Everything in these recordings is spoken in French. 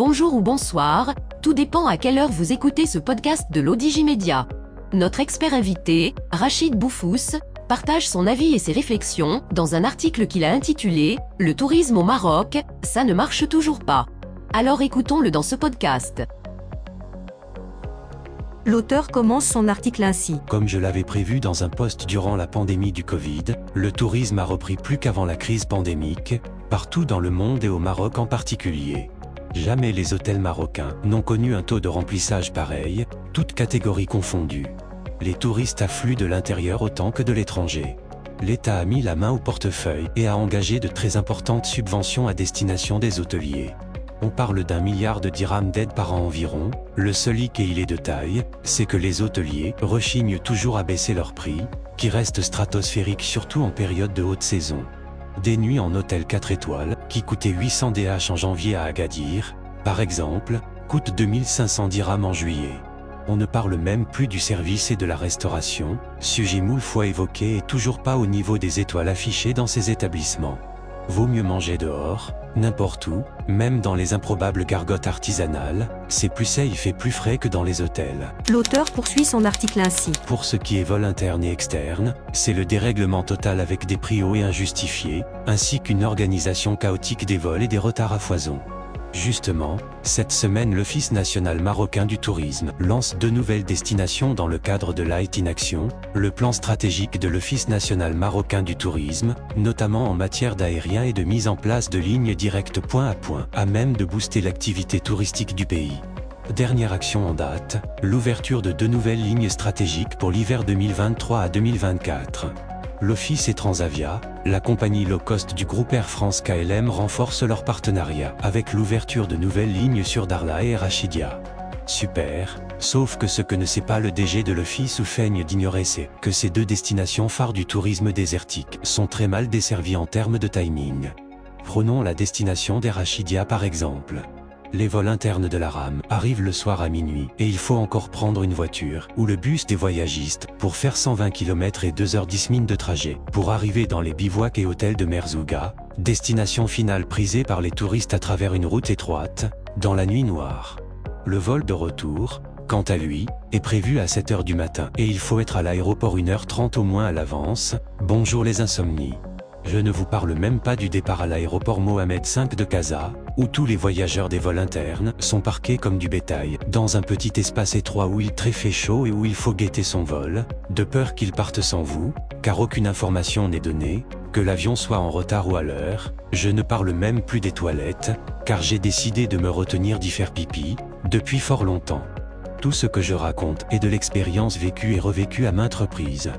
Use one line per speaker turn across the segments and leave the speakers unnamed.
bonjour ou bonsoir, tout dépend à quelle heure vous écoutez ce podcast de l'Odigimédia. Notre expert invité, Rachid Boufous, partage son avis et ses réflexions dans un article qu'il a intitulé « Le tourisme au Maroc, ça ne marche toujours pas ». Alors écoutons-le dans ce podcast.
L'auteur commence son article ainsi.
Comme je l'avais prévu dans un post durant la pandémie du Covid, le tourisme a repris plus qu'avant la crise pandémique, partout dans le monde et au Maroc en particulier. Jamais les hôtels marocains n'ont connu un taux de remplissage pareil, toutes catégories confondues. Les touristes affluent de l'intérieur autant que de l'étranger. L'État a mis la main au portefeuille et a engagé de très importantes subventions à destination des hôteliers. On parle d'1 milliard de dirhams d'aide par an environ. Le seul hic, et il est de taille, c'est que les hôteliers rechignent toujours à baisser leurs prix, qui restent stratosphériques surtout en période de haute saison. Des nuits en hôtel 4 étoiles, qui coûtaient 800 DH en janvier à Agadir, par exemple, coûtent 2500 dirhams en juillet. On ne parle même plus du service et de la restauration, sujet moult fois évoqué et toujours pas au niveau des étoiles affichées dans ces établissements. Vaut mieux manger dehors, n'importe où, même dans les improbables gargotes artisanales, c'est plus safe et plus frais que dans les hôtels.
L'auteur poursuit son article ainsi.
Pour ce qui est vol interne et externe, c'est le dérèglement total avec des prix hauts et injustifiés, ainsi qu'une organisation chaotique des vols et des retards à foison. Justement, cette semaine l'Office national marocain du tourisme lance 2 nouvelles destinations dans le cadre de Light in Action, le plan stratégique de l'Office national marocain du tourisme, notamment en matière d'aérien et de mise en place de lignes directes point à point, à même de booster l'activité touristique du pays. Dernière action en date, l'ouverture de 2 nouvelles lignes stratégiques pour l'hiver 2023 à 2024. L'Office et Transavia, la compagnie low-cost du groupe Air France KLM, renforcent leur partenariat avec l'ouverture de nouvelles lignes sur Darla et Rachidia. Super, sauf que ce que ne sait pas le DG de l'Office ou feigne d'ignorer, c'est que ces 2 destinations phares du tourisme désertique sont très mal desservies en termes de timing. Prenons la destination des Rachidia par exemple. Les vols internes de la rame arrivent le soir à minuit et il faut encore prendre une voiture ou le bus des voyagistes pour faire 120 km et 2h10 min de trajet pour arriver dans les bivouacs et hôtels de Merzouga, destination finale prisée par les touristes à travers une route étroite, dans la nuit noire. Le vol de retour, quant à lui, est prévu à 7h du matin et il faut être à l'aéroport 1h30 au moins à l'avance. Bonjour les insomnies. Je ne vous parle même pas du départ à l'aéroport Mohamed V de Casa, où tous les voyageurs des vols internes sont parqués comme du bétail, dans un petit espace étroit où il très fait chaud et où il faut guetter son vol, de peur qu'il parte sans vous, car aucune information n'est donnée, que l'avion soit en retard ou à l'heure. Je ne parle même plus des toilettes, car j'ai décidé de me retenir d'y faire pipi, depuis fort longtemps. Tout ce que je raconte est de l'expérience vécue et revécue à maintes reprises.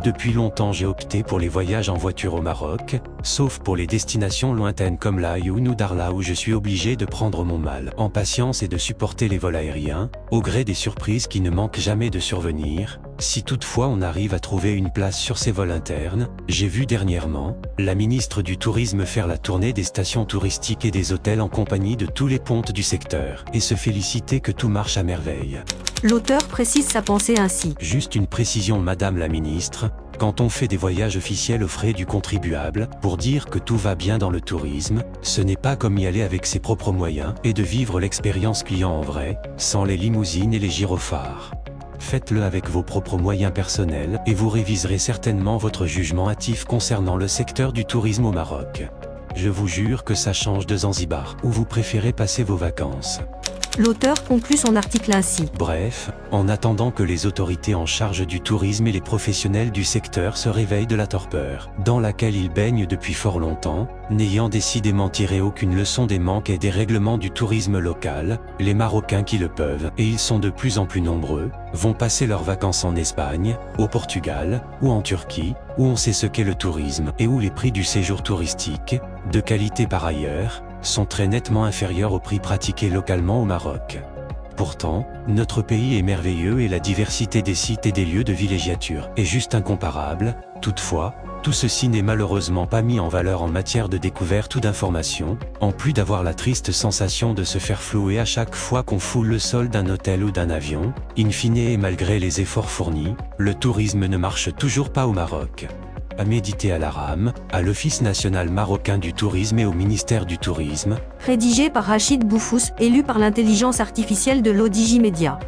Depuis longtemps j'ai opté pour les voyages en voiture au Maroc, sauf pour les destinations lointaines comme la Aïoun ou Darla où je suis obligé de prendre mon mal en patience et de supporter les vols aériens, au gré des surprises qui ne manquent jamais de survenir, si toutefois on arrive à trouver une place sur ces vols internes. J'ai vu dernièrement la ministre du Tourisme faire la tournée des stations touristiques et des hôtels en compagnie de tous les pontes du secteur et se féliciter que tout marche à merveille.
L'auteur précise sa pensée ainsi.
Juste une précision Madame la Ministre, quand on fait des voyages officiels aux frais du contribuable, pour dire que tout va bien dans le tourisme, ce n'est pas comme y aller avec ses propres moyens et de vivre l'expérience client en vrai, sans les limousines et les gyrophares. Faites-le avec vos propres moyens personnels et vous réviserez certainement votre jugement hâtif concernant le secteur du tourisme au Maroc. Je vous jure que ça change de Zanzibar, où vous préférez passer vos vacances.
L'auteur conclut son article ainsi.
Bref, en attendant que les autorités en charge du tourisme et les professionnels du secteur se réveillent de la torpeur, dans laquelle ils baignent depuis fort longtemps, n'ayant décidément tiré aucune leçon des manques et des règlements du tourisme local, les Marocains qui le peuvent, et ils sont de plus en plus nombreux, vont passer leurs vacances en Espagne, au Portugal, ou en Turquie, où on sait ce qu'est le tourisme et où les prix du séjour touristique, de qualité par ailleurs, sont très nettement inférieurs aux prix pratiqués localement au Maroc. Pourtant, notre pays est merveilleux et la diversité des sites et des lieux de villégiature est juste incomparable. Toutefois, tout ceci n'est malheureusement pas mis en valeur en matière de découverte ou d'information, en plus d'avoir la triste sensation de se faire flouer à chaque fois qu'on foule le sol d'un hôtel ou d'un avion. In fine et malgré les efforts fournis, le tourisme ne marche toujours pas au Maroc. à méditer à la rame, à l'Office national marocain du tourisme et au ministère du tourisme.
Rédigé par Rachid Boufous, élu par l'intelligence artificielle de l'ODJ Média.